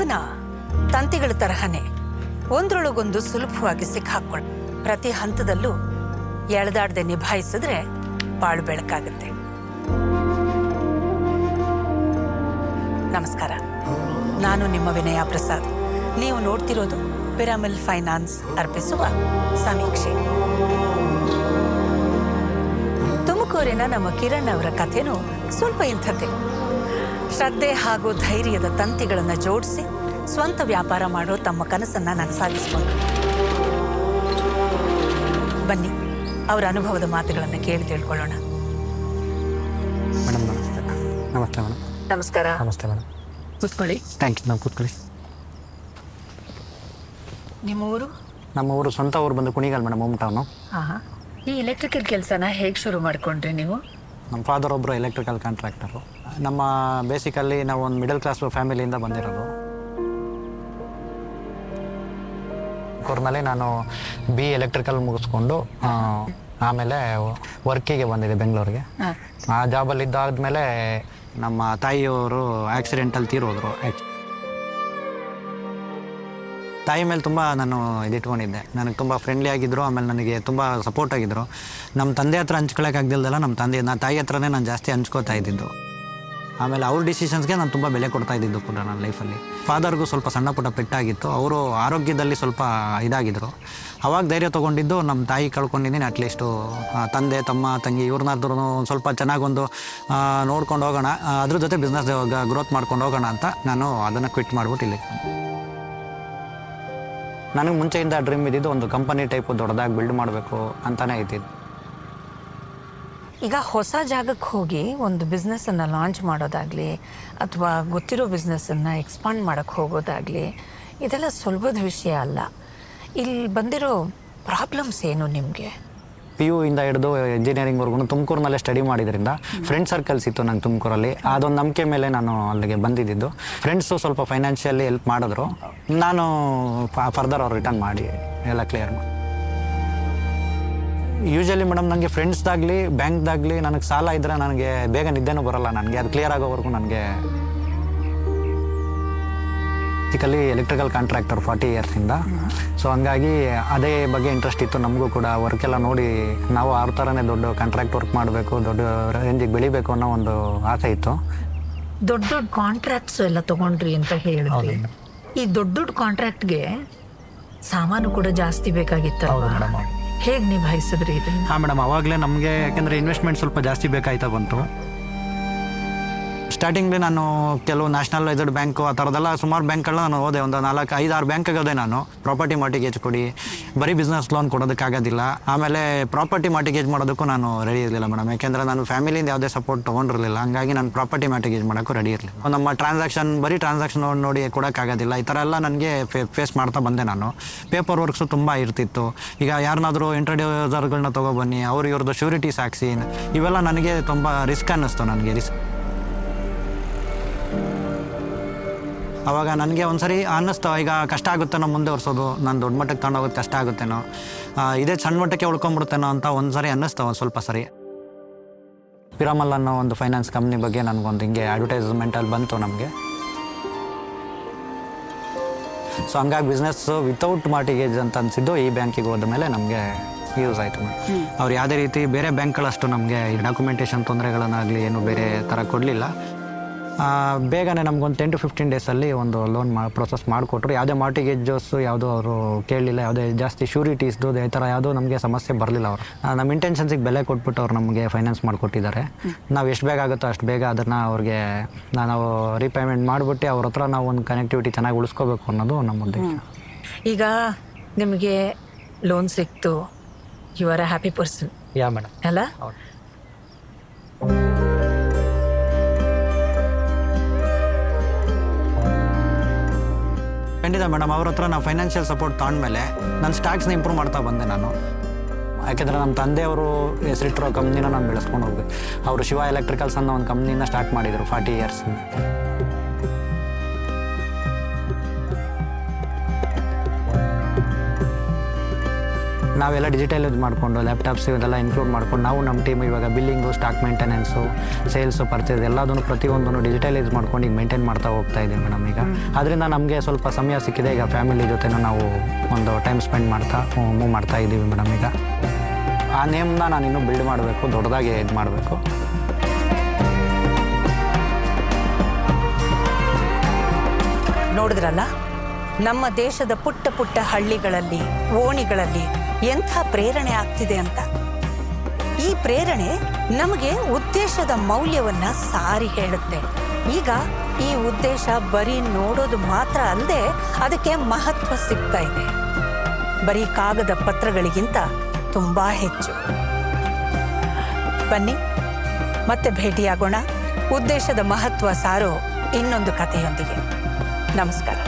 ಜೀವನ ತಂತಿಗಳ ತರಹನೇ ಒಂದ್ರೊಳಗೊಂದು ಸುಲಭವಾಗಿ ಸಿಕ್ಕಾಕೊಳ್ಳ. ಪ್ರತಿ ಹಂತದಲ್ಲೂ ಎಳೆದಾಡದೆ ನಿಭಾಯಿಸಿದ್ರೆ ಬಾಳು ಬೆಳಕಾಗುತ್ತೆ. ನಮಸ್ಕಾರ, ನಾನು ನಿಮ್ಮ ವಿನಯ ಪ್ರಸಾದ್. ನೀವು ನೋಡ್ತಿರೋದು ಪಿರಾಮಿಲ್ ಫೈನಾನ್ಸ್ ಅರ್ಪಿಸುವ ಸಮೀಕ್ಷೆ. ತುಮಕೂರಿನ ನಮ್ಮ ಕಿರಣ್ ಅವರ ಕಥೆನೂ ಸ್ವಲ್ಪ ಇಂಥದ್ದೇ. ಶ್ರದ್ಧೆ ಹಾಗೂ ಧೈರ್ಯದ ತಂತಿಗಳನ್ನು ಜೋಡಿಸಿ ಸ್ವಂತ ವ್ಯಾಪಾರ ಮಾಡೋ ತಮ್ಮ ಕನಸನ್ನ ನನಸಾಗಿಸಿಕೊಂಡ್ರು. ಬನ್ನಿ ಅವರ ಅನುಭವದ ಮಾತುಗಳನ್ನು ಕೇಳಿ ತಿಳ್ಕೊಳ್ಳೋಣ. ಮೇಡಮ್ ನಮಸ್ತೆ. ನಮಸ್ತೆ ಮೇಡಮ್. ನಮಸ್ಕಾರ. ನಮಸ್ತೆ ಮೇಡಮ್. ಕೂತ್ಕೊಳ್ಳಿ. Thank you. ನಾವು ಕೂತ್ಕೊಳ್ಳಿ. ನಿಮ್ಮ ಊರು? ನಮ್ಮ ಊರು ಸ್ವಂತ ಊರು ಬಂದು ಕುಣಿಗಲ್ ಮೇಡಮ್, ಹೋಮ್ ಟೌನು. ಹಾಂ. ಈ ಎಲೆಕ್ಟ್ರಿಕಲ್ ಕೆಲಸನ ಹೇಗೆ ಶುರು ಮಾಡ್ಕೊಂಡ್ರಿ ನೀವು? ನಮ್ಮ ಫಾದರ್ ಒಬ್ಬರು ಎಲೆಕ್ಟ್ರಿಕಲ್ ಕಾಂಟ್ರಾಕ್ಟರು. ನಮ್ಮ ಬೇಸಿಕಲ್ಲಿ ನಾವು ಒಂದು ಮಿಡಲ್ ಕ್ಲಾಸ್ ಫ್ಯಾಮಿಲಿಯಿಂದ ಬಂದಿರೋದು. ಕೋರ್ನಲ್ಲಿ ನಾನು ಬಿ ಎಲೆಕ್ಟ್ರಿಕಲ್ ಮುಗಿಸ್ಕೊಂಡು ಆಮೇಲೆ ವರ್ಕಿಗೆ ಬಂದಿದ್ದೆ ಬೆಂಗಳೂರಿಗೆ. ಆ ಜಾಬಲ್ಲಿ ಇದ್ದಾದ್ಮೇಲೆ ನಮ್ಮ ತಾಯಿಯವರು ಆಕ್ಸಿಡೆಂಟಲ್ಲಿ ತೀರೋದ್ರು. ತಾಯಿ ಮೇಲೆ ತುಂಬ ನಾನು ಇದಿಟ್ಕೊಂಡಿದ್ದೆ. ನನಗೆ ತುಂಬ ಫ್ರೆಂಡ್ಲಿ ಆಗಿದ್ದರು, ಆಮೇಲೆ ನನಗೆ ತುಂಬ ಸಪೋರ್ಟ್ ಆಗಿದ್ದರು. ನಮ್ಮ ತಂದೆ ಹತ್ರ ಹಂಚ್ಕೊಳ್ಳೋಕ್ಕಾಗ್ದಿಲ್ದಲ್ಲ, ನಮ್ಮ ತಾಯಿ ಹತ್ರನೇ ನಾನು ಜಾಸ್ತಿ ಹಂಚ್ಕೋತಾ ಇದ್ದಿದ್ದು. ಆಮೇಲೆ ಅವ್ರ ಡಿಸಿಷನ್ಸ್ಗೆ ನಾನು ತುಂಬ ಬೆಲೆ ಕೊಡ್ತಾ ಇದ್ದಿದ್ದು ಕೂಡ ನನ್ನ ಲೈಫಲ್ಲಿ. ಫಾದರ್ಗೂ ಸ್ವಲ್ಪ ಸಣ್ಣ ಪುಟ್ಟ ಪೆಟ್ಟಾಗಿತ್ತು, ಅವರು ಆರೋಗ್ಯದಲ್ಲಿ ಸ್ವಲ್ಪ ಇದಾಗಿದ್ದರು. ಅವಾಗ ಧೈರ್ಯ ತೊಗೊಂಡಿದ್ದು ನಮ್ಮ ತಾಯಿ ಕಳ್ಕೊಂಡಿದ್ದೀನಿ. ಅಟ್ಲೀಸ್ಟು ತಂದೆ ತಮ್ಮ ತಂಗಿ ಇವ್ರನ್ನಾದ್ರೂ ಸ್ವಲ್ಪ ಚೆನ್ನಾಗೊಂದು ನೋಡ್ಕೊಂಡು ಹೋಗೋಣ, ಅದ್ರ ಜೊತೆ ಬಿಸ್ನೆಸ್ ಗ್ರೋತ್ ಮಾಡ್ಕೊಂಡು ಹೋಗೋಣ ಅಂತ ನಾನು ಅದನ್ನು ಕ್ವಿಟ್ ಮಾಡ್ಬಿಟ್ಟು ಇಲ್ಲಿ. ನನಗೆ ಮುಂಚೆಯಿಂದ ಡ್ರೀಮ್ ಇದ್ದಿದ್ದು ಒಂದು ಕಂಪನಿ ಟೈಪು ದೊಡ್ಡದಾಗಿ ಬಿಲ್ಡ್ ಮಾಡಬೇಕು ಅಂತಲೇ ಇದ್ದಿದ್ದು. ಈಗ ಹೊಸ ಜಾಗಕ್ಕೆ ಹೋಗಿ ಒಂದು ಬಿಸ್ನೆಸ್ಸನ್ನು ಲಾಂಚ್ ಮಾಡೋದಾಗಲಿ ಅಥವಾ ಗೊತ್ತಿರೋ ಬಿಸ್ನೆಸ್ಸನ್ನು ಎಕ್ಸ್ಪಾಂಡ್ ಮಾಡೋಕ್ಕೆ ಹೋಗೋದಾಗಲಿ ಇದೆಲ್ಲ ಸುಲಭದ ವಿಷಯ ಅಲ್ಲ. ಇಲ್ಲಿ ಬಂದಿರೋ ಪ್ರಾಬ್ಲಮ್ಸ್ ಏನು ನಿಮಗೆ? PU ಇಂದ ಹಿಡಿದು ಇಂಜಿನಿಯರಿಂಗ್ವರೆಗೂ ತುಮಕೂರಿನಲ್ಲೇ ಸ್ಟಡಿ ಮಾಡಿದ್ರಿಂದ ಫ್ರೆಂಡ್ ಸರ್ಕಲ್ಸ್ ಇತ್ತು ನಂಗೆ ತುಮಕೂರಲ್ಲಿ. ಅದೊಂದು ನಂಬಿಕೆ ಮೇಲೆ ನಾನು ಅಲ್ಲಿಗೆ ಬಂದಿದ್ದು. ಫ್ರೆಂಡ್ಸು ಸ್ವಲ್ಪ ಫೈನಾನ್ಷಿಯಲಿ ಹೆಲ್ಪ್ ಮಾಡಿದ್ರು. ನಾನು ಫರ್ದರ್ ಅವ್ರು ರಿಟರ್ನ್ ಮಾಡಿ ಎಲ್ಲ ಕ್ಲಿಯರ್ ಮಾಡಿ. ಯೂಶಲಿ ಮೇಡಮ್ ನನಗೆ ಫ್ರೆಂಡ್ಸ್ದಾಗಲಿ ಬ್ಯಾಂಕ್ದಾಗಲಿ ನನಗೆ ಸಾಲ ಇದ್ದರೆ ನನಗೆ ಬೇಗ ನಿದ್ದೆನೂ ಬರೋಲ್ಲ. ನನಗೆ ಅದು ಕ್ಲಿಯರ್ ಆಗೋವರೆಗೂ ನನಗೆ ಬೇಸಿಕಲಿ ಎಲೆಕ್ಟ್ರಿಕಲ್ ಕಾಂಟ್ರಾಕ್ಟರ್ 40 ಇಯರ್ಸಿಂದ. ಸೊ ಹಂಗಾಗಿ ಅದೇ ಬಗ್ಗೆ ಇಂಟ್ರೆಸ್ಟ್ ಇತ್ತು ನಮಗೂ ಕೂಡ. ವರ್ಕೆಲ್ಲ ನೋಡಿ ನಾವು ಆ ಥರನೇ ದೊಡ್ಡ ಕಾಂಟ್ರಾಕ್ಟ್ ವರ್ಕ್ ಮಾಡಬೇಕು, ದೊಡ್ಡ ರೇಂಜಿಗೆ ಬೆಳಿಬೇಕು ಅನ್ನೋ ಒಂದು ಆಸೆ ಇತ್ತು. ದೊಡ್ಡ ದೊಡ್ಡ ಕಾಂಟ್ರಾಕ್ಟ್ಸ್ ಎಲ್ಲ ತೊಗೊಂಡ್ರಿ ಅಂತ ಹೇಳಿದ್ರಿ. ಈ ದೊಡ್ಡ ದೊಡ್ಡ ಕಾಂಟ್ರಾಕ್ಟ್ಗೆ ಸಾಮಾನು ಕೂಡ ಜಾಸ್ತಿ ಬೇಕಾಗಿತ್ತು. ಹೇಗೆ ನಿಭಾಯಿಸಿದ್ರಿ ಇದನ್ನು? ಹಾಂ ಮೇಡಮ್, ಅವಾಗಲೇ ನಮಗೆ ಯಾಕೆಂದರೆ ಇನ್ವೆಸ್ಟ್ಮೆಂಟ್ ಸ್ವಲ್ಪ ಜಾಸ್ತಿ ಬೇಕಾಯ್ತಾ ಬಂತು. ಸ್ಟಾರ್ಟಿಂಗ್ಲಿ ನಾನು ಕೆಲವು ನ್ಯಾಷನಲೈಸ್ಡ್ ಬ್ಯಾಂಕು ಆ ಥರದ್ದೆಲ್ಲ ಸುಮಾರು ಬ್ಯಾಂಕ್ಗಳನ್ನ ನಾನು ಹೋದೆ. ಒಂದು 4-5-6 ಬ್ಯಾಂಕ್ಗೆ ಹೋದೆ ನಾನು. ಪ್ರಾಪರ್ಟಿ ಮಾರ್ಟಿಗೇಜ್ ಕೊಡಿ, ಬರೀ ಬಿಸ್ನೆಸ್ ಲೋನ್ ಕೊಡೋದಕ್ಕಾಗೋದಿಲ್ಲ. ಆಮೇಲೆ ಪ್ರಾಪರ್ಟಿ ಮಾರ್ಟಿಗೇಜ್ ಮಾಡೋದಕ್ಕೂ ನಾನು ರೆಡಿ ಇರಲಿಲ್ಲ ಮೇಡಮ್, ಯಾಕೆಂದರೆ ನಾನು ಫ್ಯಾಮಿಲಿಯಿಂದ ಯಾವುದೇ ಸಪೋರ್ಟ್ ತೊಗೊಂಡಿರಲಿಲ್ಲ. ಹಂಗಾಗಿ ನಾನು ಪ್ರಾಪರ್ಟಿ ಮಾರ್ಟಿಗೇಜ್ ಮಾಡೋಕ್ಕೂ ರೆಡಿ ಇರಲಿಲ್ಲ. ನಮ್ಮ ಬರೀ ಟ್ರಾನ್ಸಾಕ್ಷನ್ ನೋಡಿ ಕೊಡೋಕ್ಕಾಗೋದಿಲ್ಲ. ಈ ಥರ ಎಲ್ಲ ನನಗೆ ಫೇಸ್ ಮಾಡ್ತಾ ಬಂದೆ ನಾನು. ಪೇಪರ್ ವರ್ಕ್ಸು ತುಂಬ ಇರ್ತಿತ್ತು. ಈಗ ಯಾರನ್ನಾದರೂ ಇಂಟ್ರೊಡ್ಯೂಸರ್ಗಳನ್ನ ತೊಗೊಬನ್ನಿ, ಇವ್ರದ್ದು ಶ್ಯೂರಿಟೀಸ್ ಹಾಕ್ಸಿ, ಇವೆಲ್ಲ ನನಗೆ ತುಂಬ ರಿಸ್ಕ್ ಅನ್ನಿಸ್ತು. ನನಗೆ ರಿಸ್ಕ್ ಆವಾಗ ನನಗೆ ಒಂದು ಸರಿ ಅನ್ನಿಸ್ತು, ಈಗ ಕಷ್ಟ ಆಗುತ್ತೇನೋ ಮುಂದೆ ವರ್ಷೋದು, ನಾನು ದೊಡ್ಡ ಮಟ್ಟಕ್ಕೆ ತಗೊಂಡೋಗೋದು ಕಷ್ಟ ಆಗುತ್ತೇನೋ, ಇದೇ ಸಣ್ಣ ಮಟ್ಟಕ್ಕೆ ಉಳ್ಕೊಂಬಿಡ್ತೇನೋ ಅಂತ ಒಂದು ಸರಿ ಅನ್ನಿಸ್ತು. ಒಂದು ಸ್ವಲ್ಪ ಸರಿ ಪಿರಾಮಲ್ ಅನ್ನೋ ಒಂದು ಫೈನಾನ್ಸ್ ಕಂಪ್ನಿ ಬಗ್ಗೆ ನನಗೊಂದು ಹಿಂಗೆ ಅಡ್ವರ್ಟೈಸ್ಮೆಂಟಲ್ಲಿ ಬಂತು ನಮಗೆ. ಸೊ ಹಂಗಾಗಿ ಬಿಸ್ನೆಸ್ಸು ವಿತೌಟ್ ಮಾರ್ಟಿಗೇಜ್ ಅಂತ ಅನಿಸಿದ್ದು ಈ ಬ್ಯಾಂಕಿಗೆ ಹೋದ ಮೇಲೆ ನಮಗೆ ಯೂಸ್ ಆಯಿತು ಮೇಡಮ್. ಅವ್ರು ಯಾವುದೇ ರೀತಿ ಬೇರೆ ಬ್ಯಾಂಕ್ಗಳಷ್ಟು ನಮಗೆ ಈ ಡಾಕ್ಯುಮೆಂಟೇಷನ್ ತೊಂದರೆಗಳನ್ನಾಗಲಿ ಏನು ಬೇರೆ ಥರ ಕೊಡಲಿಲ್ಲ. ಬೇಗನೆ ನಮಗೊಂದು 10 to 15 ಡೇಸಲ್ಲಿ ಒಂದು ಲೋನ್ ಪ್ರೊಸೆಸ್ ಮಾಡಿಕೊಟ್ರು. ಯಾವುದೇ ಮಾರ್ಟಿಗೇಜಸ್ಸು ಯಾವುದೂ ಅವರು ಕೇಳಲಿಲ್ಲ, ಯಾವುದೇ ಜಾಸ್ತಿ ಶ್ಯೂರಿಟೀಸ್ದು ಈ ಥರ ಯಾವುದೂ ನಮಗೆ ಸಮಸ್ಯೆ ಬರಲಿಲ್ಲ. ಅವರು ನಮ್ಮ ಇಂಟೆನ್ಷನ್ಸಿಗೆ ಬೆಲೆ ಕೊಟ್ಬಿಟ್ಟು ಅವ್ರು ನಮಗೆ ಫೈನಾನ್ಸ್ ಮಾಡಿಕೊಟ್ಟಿದ್ದಾರೆ. ನಾವು ಎಷ್ಟು ಬೇಗ ಆಗುತ್ತೋ ಅಷ್ಟು ಬೇಗ ಅದನ್ನು ಅವ್ರಿಗೆ ನಾವು ರೀಪೇಮೆಂಟ್ ಮಾಡಿಬಿಟ್ಟು ಅವ್ರ ಹತ್ರ ನಾವು ಒಂದು ಕನೆಕ್ಟಿವಿಟಿ ಚೆನ್ನಾಗಿ ಉಳಿಸ್ಕೋಬೇಕು ಅನ್ನೋದು ನಮ್ಮ ಉದ್ದೇಶ. ಈಗ ನಿಮಗೆ ಲೋನ್ ಸಿಕ್ತು, you are a happy person. Yeah madam. ಅಲ್ಲ? ಖಂಡಿತ ಮೇಡಮ್. ಅವ್ರ ಹತ್ರ ನಾವು ಫೈನಾನ್ಷಿಯಲ್ ಸಪೋರ್ಟ್ ತೊಗೊಂಡ್ಮೇಲೆ ನನ್ನ ಸ್ಟಾಕ್ಸ್ನ ಇಂಪ್ರೂವ್ ಮಾಡ್ತಾ ಬಂದೆ ನಾನು. ಯಾಕೆಂದರೆ ನಮ್ಮ ತಂದೆಯವರು ಹೆಸರಿಟ್ಟಿರೋ ಕಂಪ್ನಿನ ನಾನು ಬೆಳೆಸ್ಕೊಂಡು ಹೋಗ್ಬೇಕು. ಅವರು ಶಿವ ಎಲೆಕ್ಟ್ರಿಕಲ್ಸ್ ಅನ್ನೋ ಒಂದು ಕಂಪ್ನಿನ ಸ್ಟಾರ್ಟ್ ಮಾಡಿದರು 40 ಇಯರ್ಸ್. ನಾವೆಲ್ಲ ಡಿಜಿಟಲೈಸ್ ಮಾಡಿಕೊಂಡು ಲ್ಯಾಪ್ಟಾಪ್ಸ್ ಇದೆಲ್ಲ ಇನ್ಕ್ಲೂಡ್ ಮಾಡ್ಕೊಂಡು ನಾವು ನಮ್ಮ ಟೀಮ್ ಇವಾಗ billing, stock maintenance, sales, purchase ಎಲ್ಲದನ್ನು ಪ್ರತಿಯೊಂದನ್ನು ಡಿಜಿಟಲೈಸ್ ಮಾಡ್ಕೊಂಡು ಈಗ ಮೇಂಟೈನ್ ಮಾಡ್ತಾ ಹೋಗ್ತಾ ಇದ್ದೀವಿ ಮೇಡಮ್. ಈಗ ಅದರಿಂದ ನಮಗೆ ಸ್ವಲ್ಪ ಸಮಯ ಸಿಕ್ಕಿದೆ, ಈಗ ಫ್ಯಾಮಿಲಿ ಜೊತೆನೂ ನಾವು ಒಂದು ಟೈಮ್ ಸ್ಪೆಂಡ್ ಮಾಡ್ತಾ ಮೂವ್ ಮಾಡ್ತಾ ಇದ್ದೀವಿ ಮೇಡಮ್. ಈಗ ಆ ನೇಮ್ನ ನಾನು ಇನ್ನೂ ಬಿಲ್ಡ್ ಮಾಡಬೇಕು, ದೊಡ್ಡದಾಗಿ ಇದು ಮಾಡಬೇಕು. ನೋಡಿದ್ರಲ್ಲ, ನಮ್ಮ ದೇಶದ ಪುಟ್ಟ ಪುಟ್ಟ ಹಳ್ಳಿಗಳಲ್ಲಿ, ಓಣಿಗಳಲ್ಲಿ ಎಂಥ ಪ್ರೇರಣೆ ಆಗ್ತಿದೆ ಅಂತ. ಈ ಪ್ರೇರಣೆ ನಮಗೆ ಉದ್ದೇಶದ ಮೌಲ್ಯವನ್ನ ಸಾರಿ ಹೇಳುತ್ತೆ. ಈಗ ಈ ಉದ್ದೇಶ ಬರೀ ನೋಡೋದು ಮಾತ್ರ ಅಲ್ಲದೆ ಅದಕ್ಕೆ ಮಹತ್ವ ಸಿಗ್ತಾ ಇದೆ. ಬರೀ ಕಾಗದ ಪತ್ರಗಳಿಗಿಂತ ತುಂಬಾ ಹೆಚ್ಚು. ಬನ್ನಿ ಮತ್ತೆ ಭೇಟಿಯಾಗೋಣ ಉದ್ದೇಶದ ಮಹತ್ವ ಸಾರೋ ಇನ್ನೊಂದು ಕಥೆಯೊಂದಿಗೆ. ನಮಸ್ಕಾರ.